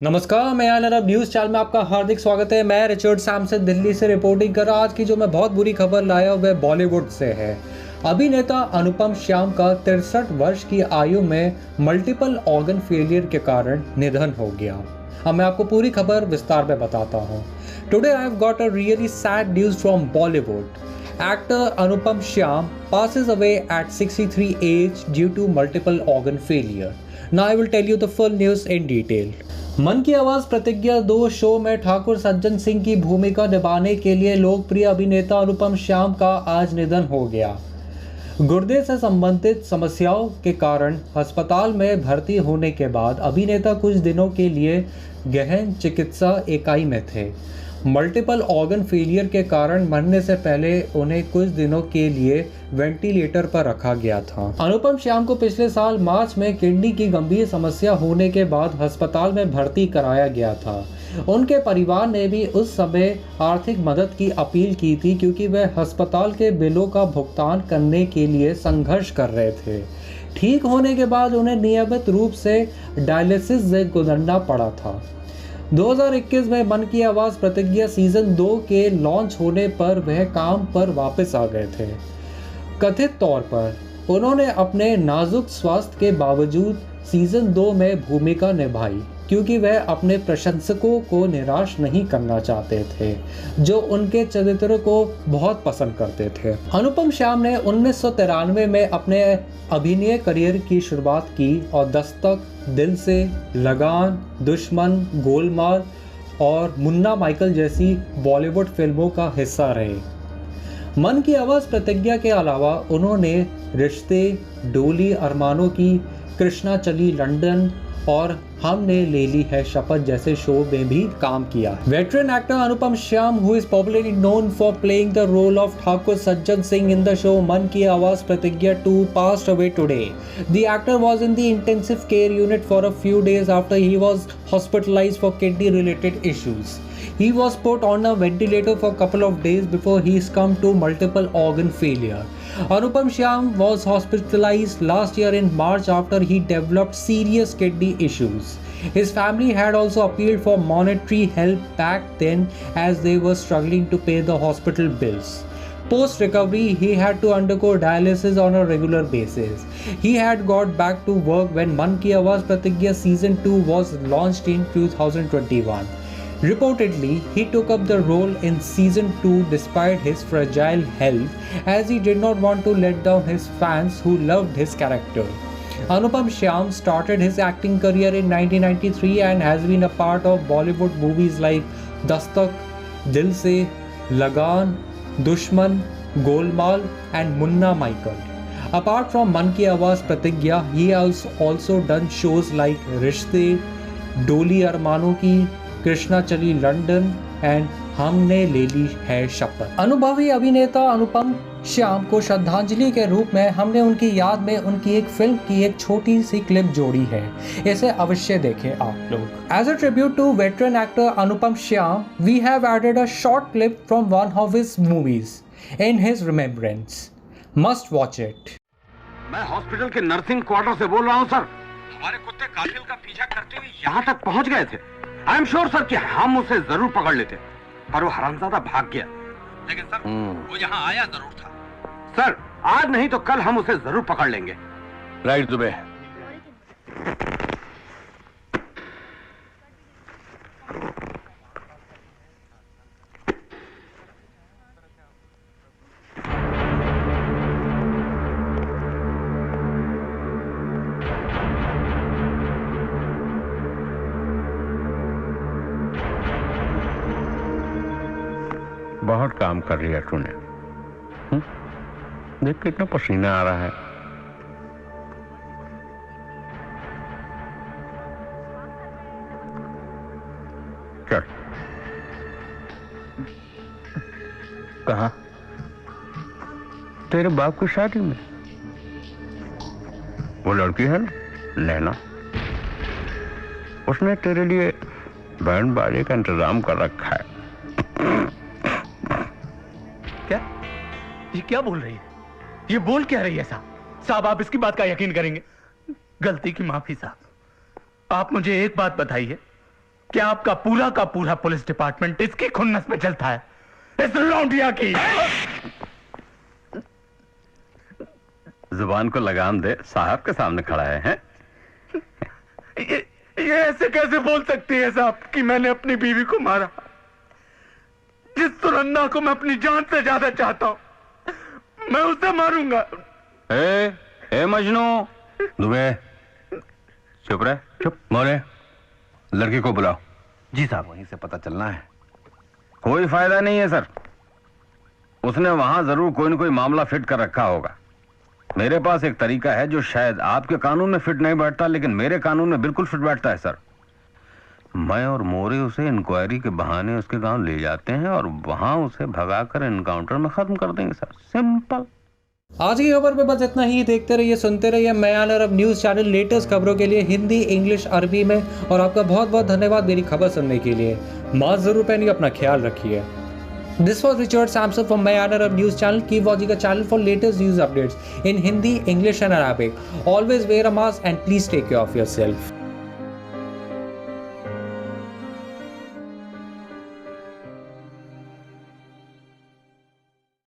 नमस्कार, मैं आल अरब news channel में आपका हार्दिक स्वागत है। मैं रिचर्ड सैमसन दिल्ली से रिपोर्टिंग कर रहा। आज की जो मैं बहुत बुरी खबर लाया वह बॉलीवुड से है। अभिनेता अनुपम श्याम का 63 वर्ष की आयु में मल्टीपल ऑर्गन फेलियर के कारण निधन हो गया। अब मैं आपको पूरी खबर विस्तार में बताता हूँ। Today I have got a really sad news from Bollywood. Actor Anupam Shyam passes away at 63 age due to multiple organ failure. Now I will tell you the full news in detail. मन की आवाज प्रतिज्ञा 2 show में ठाकुर सज्जन सिंह की भूमिका निभाने के लिए लोकप्रिय अभिनेता अनुपम श्याम का आज निधन हो गया। गुर्दे से संबंधित समस्याओं के कारण अस्पताल में भर्ती होने के बाद अभिनेता कुछ दिनों के लिए गहन चिकित्सा इकाई में थे। मल्टीपल ऑर्गन फेलियर के कारण मरने से पहले उन्हें कुछ दिनों के लिए वेंटिलेटर पर रखा गया था। अनुपम श्याम को पिछले साल मार्च में किडनी की गंभीर समस्या होने के बाद अस्पताल में भर्ती कराया गया था। उनके परिवार ने भी उस समय आर्थिक मदद की अपील की थी क्योंकि वे अस्पताल के बिलों का भुगतान करने के लिए संघर्ष कर रहे थे। ठीक होने के बाद उन्हें नियमित रूप से डायलिसिस से गुजरना पड़ा था। 2021 में मन की आवाज प्रतिज्ञा सीजन 2 के लॉन्च होने पर वह काम पर वापस आ गए थे। कथित तौर पर उन्होंने अपने नाजुक स्वास्थ्य के बावजूद सीजन 2 में भूमिका निभाई क्योंकि वह अपने प्रशंसकों को निराश नहीं करना चाहते थे, जो उनके चरित्र को बहुत पसंद करते थे। अनुपम श्याम ने 1993 में अपने अभिनय करियर की शुरुआत की और दस्तक, दिल से, लगान, दुश्मन, गोलमाल और मुन्ना माइकल जैसी बॉलीवुड फिल्मों का हिस्सा रहे। मन की आवाज़ प्रतिज्ञा के अलावा उन्होंने रिश्ते, डोली अरमानों की, कृष्णा चली लंदन और हमने ले ली है शपथ जैसे शो में भी काम किया। Veteran actor Anupam Shyam, who is popularly known for playing the role of Thakur Sajjan Singh in the show Man Ki Awaaz Pratigya 2, passed away today. The actor was in the intensive care unit for a few days after he was hospitalized for kidney-related issues. He was put on a ventilator for a couple of days before he succumbed to multiple organ failure. Anupam Shyam was hospitalized last year in March after he developed serious kidney issues. His family had also appealed for monetary help back then as they were struggling to pay the hospital bills. Post-recovery, he had to undergo dialysis on a regular basis. He had got back to work when Man Ki Awaaz Pratigya Season 2 was launched in 2021. Reportedly, he took up the role in Season 2 despite his fragile health, as he did not want to let down his fans who loved his character. Anupam Shyam started his acting career in 1993 and has been a part of Bollywood movies like Dastak, Dil Se, Lagaan, Dushman, Golmaal and Munna Michael. Apart from Man Ki Awaaz Pratigya, he has also done shows like Rishte, Doli Armano Ki, Krishna चली London and हमने ले ली है शपथ। अनुभवी अभिनेता अनुपम श्याम को श्रद्धांजलि के रूप में हमने उनकी याद में उनकी एक फिल्म की एक छोटी सी क्लिप जोड़ी है। इसे अवश्य देखें आप लोग। As a tribute to veteran actor Anupam Shyam, we have added a short clip from one of his movies in his remembrance. Must watch it. मैं हॉस्पिटल के नर्सिंग क्वार्टर से बोल रहा हूँ सर। हमारे कुत्ते कातिल का पीछा करते हुए यहाँ तक पहुँच गए थे। आई एम श्योर सर कि हम उसे जरूर पकड़ लेते, पर वो हरामजादा भाग गया। लेकिन सर वो यहाँ आया जरूर था। सर आज नहीं तो कल हम उसे जरूर पकड़ लेंगे। राइट दुबे। बहुत काम कर रही है तूने। देख कितना पसीना आ रहा है। चल। कहाँ? तेरे बाप की शादी में। वो लड़की है ना, नैना, उसने तेरे लिए बैंड बाजे का इंतजाम कर रखा है। क्या? ये क्या बोल रही है? ये बोल क्या रही है साहब? आप इसकी बात का यकीन करेंगे? गलती की माफी साहब। आप मुझे एक बात बताइए, कि आपका पूरा का पूरा पुलिस डिपार्टमेंट इसकी खुन्नस में चलता है, इस लौंडिया की। जुबान को लगाम दे, साहब के सामने खड़ा है, हैं? ये ऐसे कैसे बोल सकती है साहब कि मैंने अपनी बीवी को मारा, जिस सुनंदा को मैं अपनी जान से ज्यादा चाहता हूं, मैं उसे मारूंगा। ए मजनू, दुबे चुप रहे। चुप। मोरे, लड़की को बुलाओ। जी साहब, वहीं से पता चलना है। कोई फायदा नहीं है सर, उसने वहां जरूर कोई न कोई मामला फिट कर रखा होगा। मेरे पास एक तरीका है जो शायद आपके कानून में फिट नहीं बैठता, लेकिन मेरे कानून में बिल्कुल फिट बैठता है सर। मैं और मोरे उसे इंक्वायरी के बहाने उसके गांव ले जाते हैं और वहां उसे भगाकर एनकाउंटर में खत्म कर देंगे सर, सिंपल। आज की खबर पे बस इतना ही। देखते रहिए, सुनते रहिए मैं आनर अब न्यूज़ चैनल। लेटेस्ट खबरों के लिए हिंदी, इंग्लिश, अरबी में। और आपका बहुत बहुत धन्यवाद मेरी खबर सुनने के लिए। मास्क जरूर पहनिए, अपना ख्याल रखिए। This was Richard Sampson from My Honor Up News channel. Keep watching the channel for latest news updates in Hindi, English and Arabic. Always wear a mask and please take care of yourself.